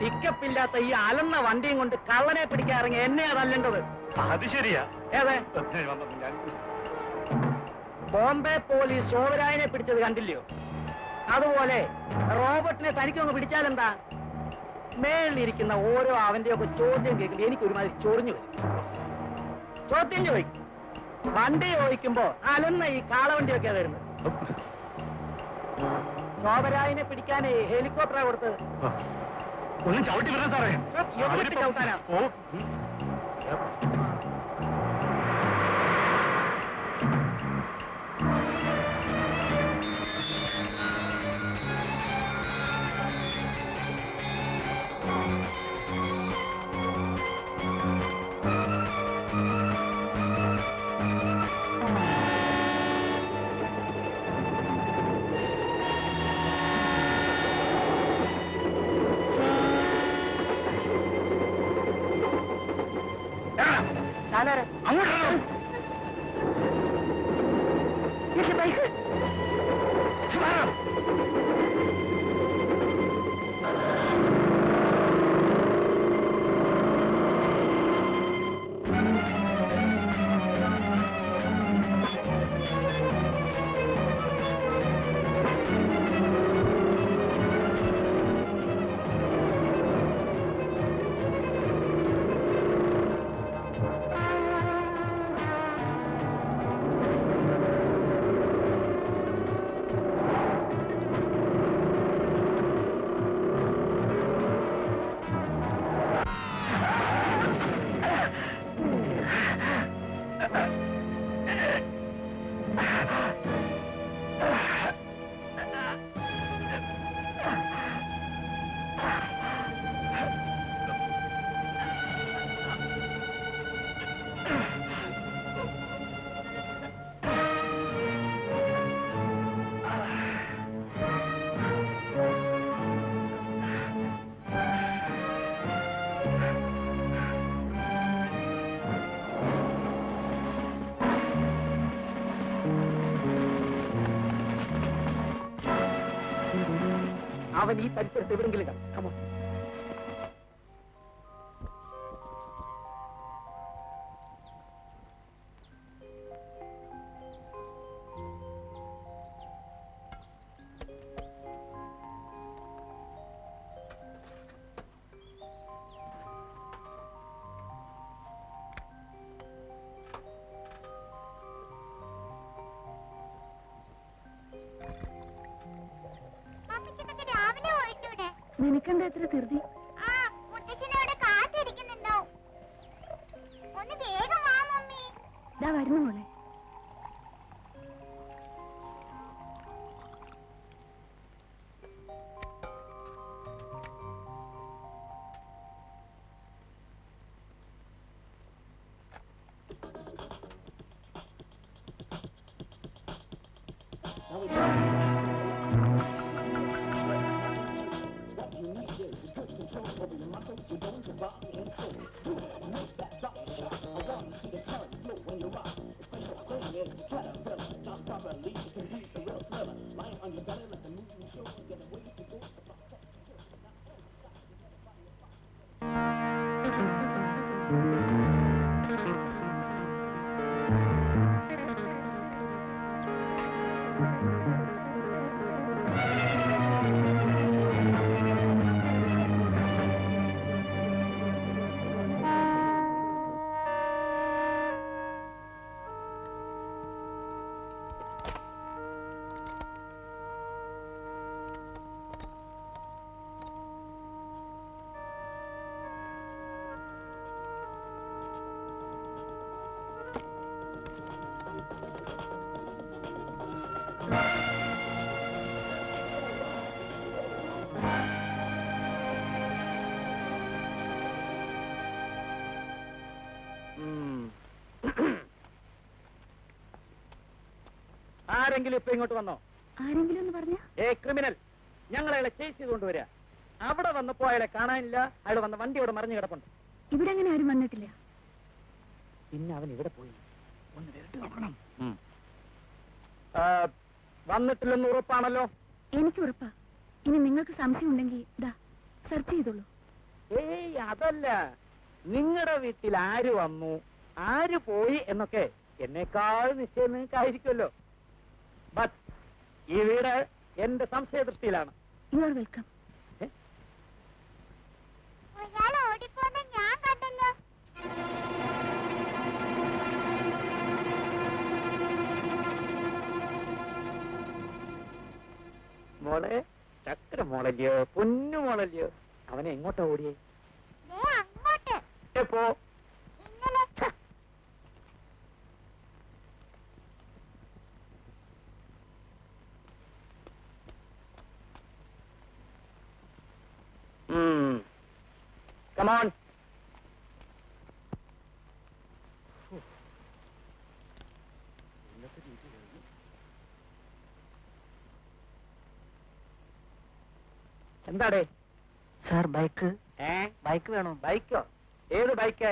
പിക്കപ്പില്ലാത്ത ഈ അലന്ന വണ്ടിയും കൊണ്ട് കള്ളനെ പിടിക്കാറിങ്ങി എന്നെ അതല്ലേണ്ടത്. അത് ശരിയാ. ഏതെ ബോംബെ പോലീസ് ശോഭരായനെ പിടിച്ചത് കണ്ടില്ലയോ? അതുപോലെ റോബർട്ടിനെ തനിക്കൊന്ന് പിടിച്ചാലെന്താ? മേളിലിരിക്കുന്ന ഓരോ അവന്റെയൊക്കെ ചോദ്യം കേൾക്കുമ്പോൾ എനിക്കൊരുമാതിരി ചൊറിഞ്ഞു വരും. ചോദ്യം ചോദിക്കും, വണ്ടി ചോദിക്കുമ്പോ അലന്ന ഈ കാളവണ്ടിയൊക്കെ വരുന്നത്. ശോഭരായനെ പിടിക്കാനേ ഹെലികോപ്റ്ററാ കൊടുത്തത്. ഒന്നും ചവിട്ടി വരാൻ സാറേ. എവിടെ ചവിട്ടാനാ? അവൻ ഈ പരിസരത്ത് എവിടെങ്കിലും കാണും. നിനക്കെന്താ എത്ര ധൃതി? വരുന്നു മോളെ. ആരെങ്കിലും ഇപ്പൊ ഇങ്ങോട്ട് വന്നോ? ആരെങ്കിലും എന്ന് പറഞ്ഞ ക്രിമിനൽ ഞങ്ങളെ ചേസ് ചെയ്തുകൊണ്ടുവരിക. അവിടെ വന്നപ്പോ അയാളെ കാണാനില്ല. അയാൾ വന്ന വണ്ടി ഇവിടെ മറിഞ്ഞു കിടപ്പുണ്ട്. ഇവിടെ അങ്ങനെ ആരും വന്നിട്ടില്ല. പിന്നെ അവൻ ഇവിടെ പോയി ഒന്ന് വരട്ട് നോക്കണം. വന്നിട്ടില്ലെന്ന് ഉറപ്പാണല്ലോ? എനിക്ക് ഉറപ്പാ. ഇനി നിങ്ങൾക്ക് സംശയം ഉണ്ടെങ്കിൽ സെർച്ച് ചെയ്തോളൂ. ഏയ് അതല്ല, നിങ്ങളുടെ വീട്ടിൽ ആര് വന്നു ആര് പോയി എന്നൊക്കെ എന്നെക്കാൾ നിശ്ചയം നിങ്ങൾക്കായിരിക്കുമല്ലോ. ബട്ട് ഈ വീട് എന്റെ സംശയദൃഷ്ടിയിലാണ്. You are welcome. ഓടിപ്പോന്നെ ഞാൻ കണ്ടല്ലോ. മോളെ, ചക്കര മോളല്ലയോ, പൊന്നു മോളല്ലയോ. അവനെ എങ്ങോട്ടാ ഓടിയേ? ദേ അങ്ങോട്ട്. എപ്പോ? ഇന്നലെ. Come on. എന്താടേ? സാർ ബൈക്ക് ബൈക്ക് വേണോ? ബൈക്കോ? ഏത് bike?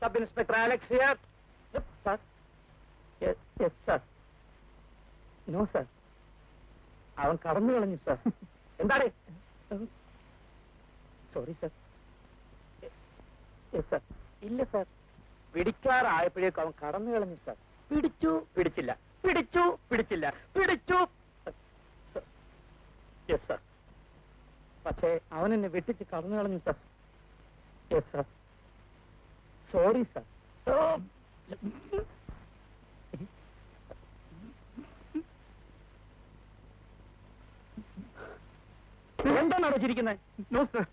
Sub inspector Alex here. Sir. Yes sir. No sir, അവൻ കടന്നു കളഞ്ഞു സർ. എന്താണ്? Sorry sir. Yes sir. ഇല്ല സർ, പിടിക്കാറായപ്പോഴേക്കും അവൻ കടന്നു കളഞ്ഞു സർ. പിടിച്ചു പിടിച്ചില്ല, പിടിച്ചു പിടിച്ചില്ല, പിടിച്ചു. Yes sir. പക്ഷേ അവൻ എന്നെ വെട്ടിച്ച് കടന്നു കളഞ്ഞു sir. Yes sir. Sorry sir. എന്താണ് അടച്ചിരിക്കുന്നത്? No sir.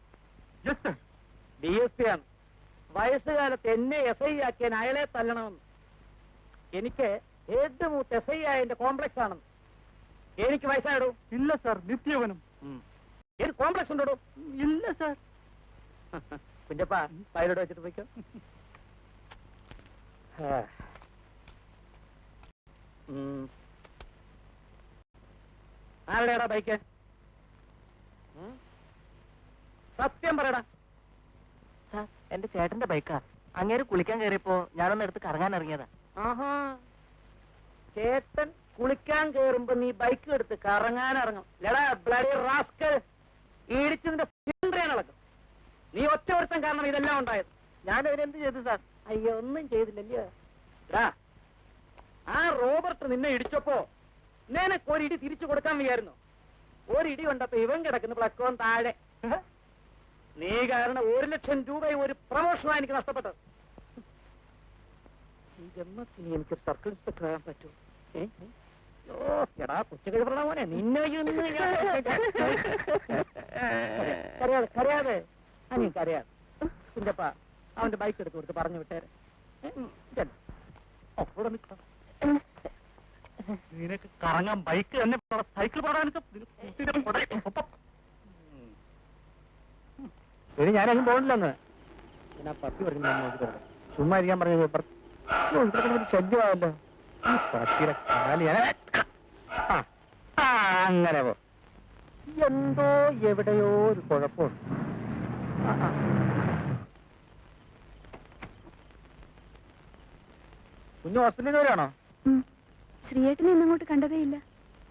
Yes sir. DSP ആണ്. വയസ്സുകാലത്ത് എന്നെ SI ആക്കിയാൻ അയാളെ തല്ലണമെന്ന്. എനിക്ക് ഏറ്റവും മൂത്ത് SI ആയതിന്റെ കോംപ്ലക്സ് ആണെന്ന്. എനിക്ക് വയസ്സായിടൂ. ഇല്ല സർ, നിത്യവനം. ഏത് കോംപ്ലക്സ് ഉണ്ടോ? ഇല്ല സർ. കുഞ്ഞപ്പ പൈലോട്ട് വെച്ചിട്ട് പോയിക്കോ. ആരുടെയാടാ ബൈക്ക്? സത്യം പറയടാ. സാർ എന്റെ ചേട്ടന്റെ ബൈക്കാ. അങ്ങേര് കുളിക്കാൻ കയറിയപ്പോ ഞാനൊന്ന് എടുത്ത് കറങ്ങാൻ ഇറങ്ങിയതാ. ആഹാ, ചേട്ടൻ കുളിക്കാൻ കേറുമ്പോ നീ ബൈക്ക് എടുത്ത് കറങ്ങാൻ ഇറങ്ങും. ലടാ ബ്ലഡി റാസ്കൽ, ഇടിച്ചതിന്റെ നടക്കും. നീ ഒറ്റ ഒരുത്തൻ കാരണം ഇതെല്ലാം ഉണ്ടായത്. ഞാൻ അതിനെന്ത് ചെയ്തു സാർ? അയ്യോ, ഒന്നും ചെയ്തില്ലല്ലോ. എടാ, ആ റോബർട്ട് നിന്നെ ഇടിച്ചപ്പോ നിനക്ക് ഒരിടി തിരിച്ചു കൊടുക്കാൻ വയ്യായിരുന്നു. ഒരിടി കൊണ്ടപ്പോ ഇവൻ കിടക്കുന്ന പ്ലക്കോൻ താഴെ. നീ കാരണം 1,00,000 രൂപയും ഒരു പ്രമോഷനാണ് എനിക്ക് നഷ്ടപ്പെട്ടത്. ഈ ജന്മത്തിന് എനിക്കൊരു സർക്കിൾ ഇൻസ്പെക്ടർ ആകാൻ പറ്റൂ? എടാ പുച്ചകഴിപ്പറ മോനെ, നിന്നെ കരയാതെ കരയാതെ നീ കരയാതെ. കുഞ്ഞപ്പ അവന്റെ ബൈക്ക് എടുത്ത് കൊടുത്ത് പറഞ്ഞു വിട്ടേരെ. കൂടെ നിൽക്കണം. നിനക്ക് കറങ്ങാൻ ബൈക്ക് തന്നെ സൈക്കിൾ പാടാനൊക്കെ ഇനി ഞാനങ്ങ് പോകണില്ലെന്ന്. ഞാൻ പത്തി പറഞ്ഞു ചുമ്മാ ഇരിക്കാൻ പറഞ്ഞത് ശല്യമാവല്ലോ. ഈ പട്ടിയുടെ കാല് അങ്ങനെ പോ. എന്തോ എവിടെയോ ഒരു കുഴപ്പമുണ്ട്. കുഞ്ഞു ഹോസ്പിറ്റലിൽ വരാണോ? ശ്രീയേട്ടനെ ഇന്നങ്ങോട്ട് കണ്ടതേ ഇല്ല.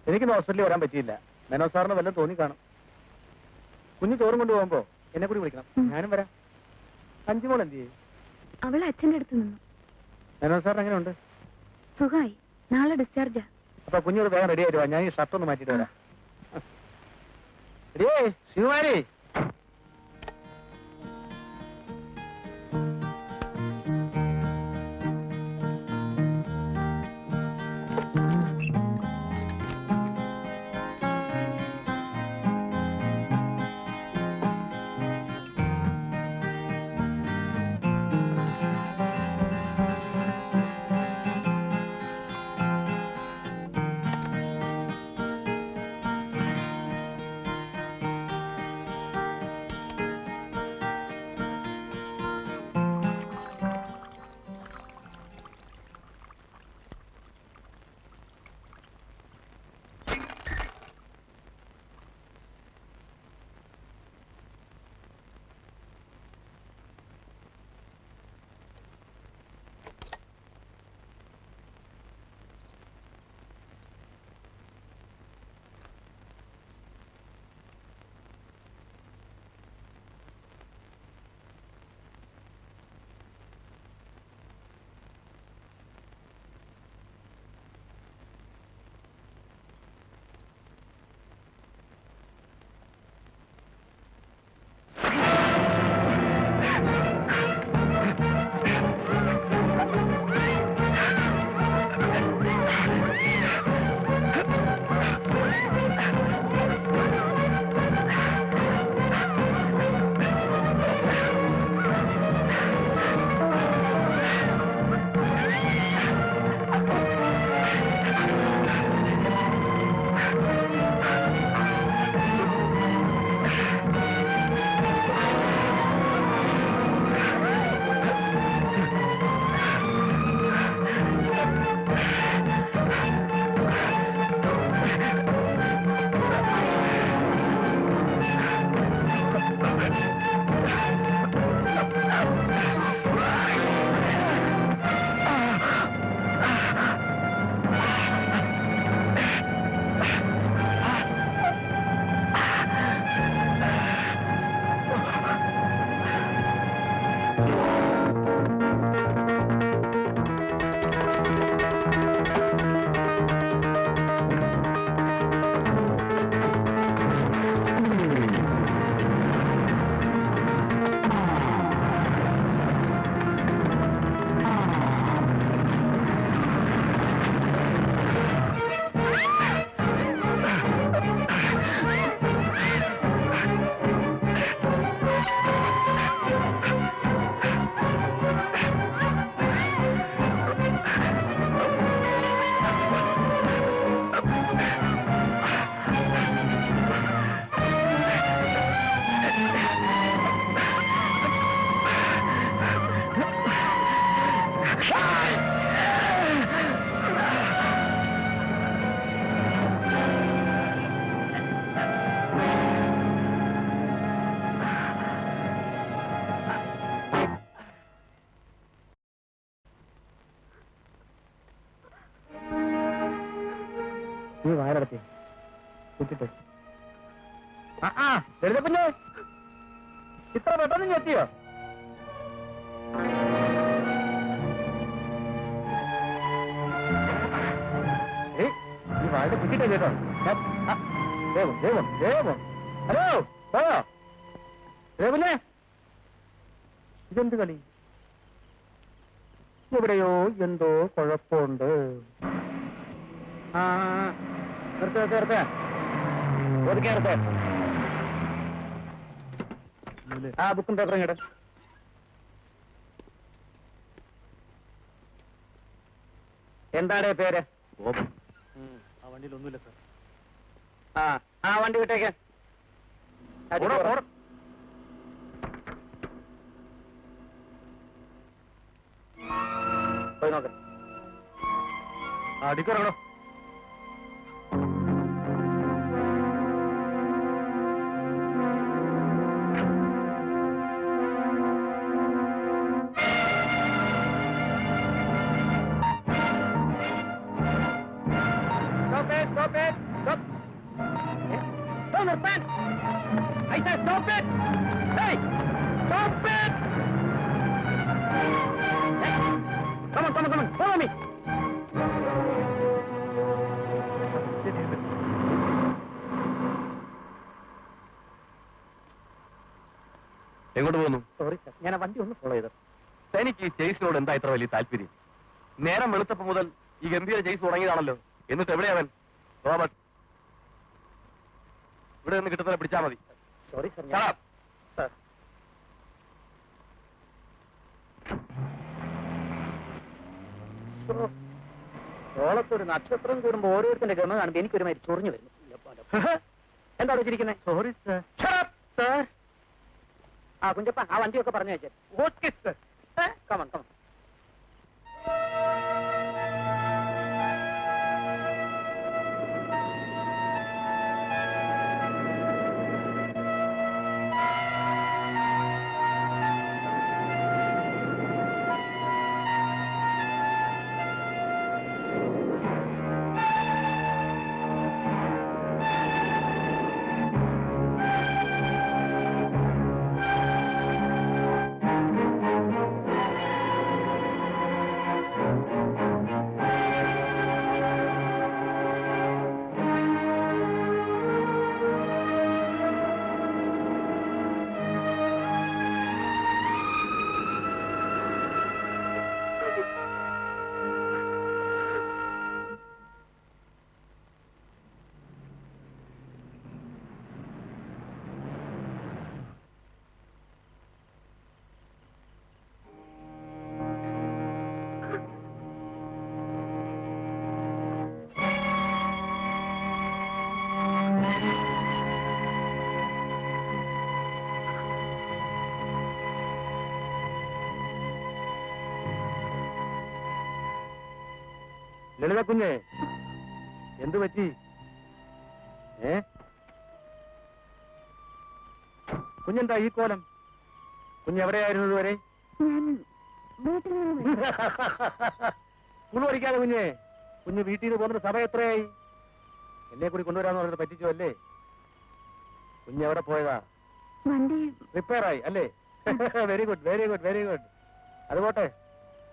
എനിക്കിന്ന് ഹോസ്പിറ്റലിൽ വരാൻ പറ്റിയില്ല. മേനോ സാറിന് വല്ലതും തോന്നി കാണും. കുഞ്ഞു ചോറും കൊണ്ട് പോകുമ്പോ എന്നെ കൂടി വിളിക്കണം. ഞാനും വരാം. അഞ്ചുമോൾ എന്ത് ചെയ്യും? അവൾ അച്ഛന്റെ അടുത്ത് നിന്നു. മേനോ സാറിന് എങ്ങനെയുണ്ട്? സുഖമായി. നാളെ ഡിസ്ചാർജാ. അപ്പൊ കുഞ്ഞൊരു വേഗം റെഡി ആയിട്ട് വാ. ഞാൻ ഈ ഷർട്ട് ഒന്ന് മാറ്റിട്ട് വരാം. ശിവകുമാരി, നീ വായടത്തി കുറ്റിട്ട് ലളിതപ്പഞ്ഞേ ഇത്ര പെട്ടെന്ന് നീ എത്തിയോ? ഈ വാഴ കുറ്റിട്ടേ കേട്ടോ. ദേവം ദേവം ദേവം. ഹലോ ദേവല്ലേ, ഇതെന്ത് കളി? എവിടെയോ എന്തോ കുഴപ്പമുണ്ട്. നിർത്തേ ഒതുക്കേർത്തേ. ആ ബുക്കും പേപ്പറും കേട്ട്. എന്താടേ പേര്? ആ വണ്ടിയിൽ ഒന്നുമില്ല സാർ. ആ വണ്ടി വിട്ടേക്ക്. പോയി നോക്ക്. അടിക്കറങ്ങണോ? നിർത്താൻ. I said stop it! Hey! Stop it! Come on, follow me! എങ്ങോട്ട് പോകുന്നു? സോറി സർ, ഞാൻ ആ വണ്ടി ഒന്ന് ഫോളോ ചെയ്തു. തനിക്ക് ഈ ചേസിനോട് എന്താ ഇത്ര വലിയ താല്പര്യം? നേരം വെളുത്തപ്പോ മുതൽ ഈ ഗംഭീര ചേസ് തുടങ്ങിയതാണല്ലോ. എന്നിട്ട് എവിടെയാവൻ? റോബർട്ട്, ഇവിടെ നിന്ന് കിട്ടുന്നവരെ പിടിച്ചാൽ മതി. Sorry sir. Shut up. Sir, ഓളത്തൊരു നക്ഷത്രം കൂടുമ്പോ ഓരോരുത്തരുടെ ഗമ കാണുമ്പോ എനിക്കൊരുമാതിരി ചൊറിഞ്ഞു വരുന്നു. എന്താ വെച്ചിരിക്കുന്നത്? Sorry sir. സാർ, ആ കുഞ്ചപ്പ ആ വണ്ടിയൊക്കെ പറഞ്ഞു വെച്ചേ. Okay sir. കമൺ. ലളിത കുഞ്ഞേ, എന്ത് പറ്റി? കുഞ്ഞെന്താ ഈ കോലം? കുഞ്ഞ് എവിടെയായിരുന്നു ഇതുവരെ? ഞാൻ വീട്ടിൽ നിന്ന് വരും. സ്കൂൾ പഠിക്കാതെ കുഞ്ഞ് വീട്ടിൽ നിന്ന് പോകുന്ന സമയം എത്രയായി? എന്നെ കൂടി കൊണ്ടുവരാന്ന് പറഞ്ഞിട്ട് പറ്റിച്ചോ അല്ലേ? കുഞ്ഞ് എവിടെ പോയതാ? വണ്ടി റിപ്പയർ ആയി അല്ലേ? Very good very good very good. അത് പോട്ടെ,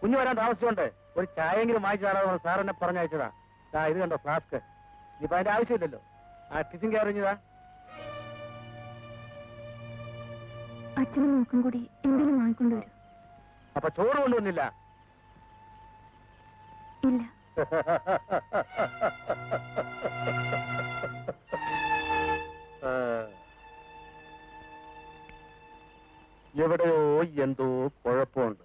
കുഞ്ഞ് വരാൻ താമസിച്ചോണ്ട് ഒരു ചായയെങ്കിലും വാങ്ങിച്ചു തരാമെന്ന് സാർ എന്നെ പറഞ്ഞയച്ചതാ. ഇത് കണ്ടോ ഫ്ലാസ്ക്. ഇനിയിപ്പോ അതിന്റെ ആവശ്യമില്ലല്ലോ. ആ ടിഫിൻ കയറിഞ്ഞതാ. അച്ഛനും നോക്കും കൂടി എന്തെങ്കിലും വാങ്ങിക്കൊണ്ടുവരും. അപ്പൊ ചോറ് കൊണ്ടുവന്നില്ല? ഇല്ല. എവിടെയോ എന്തോ കുഴപ്പമുണ്ട്.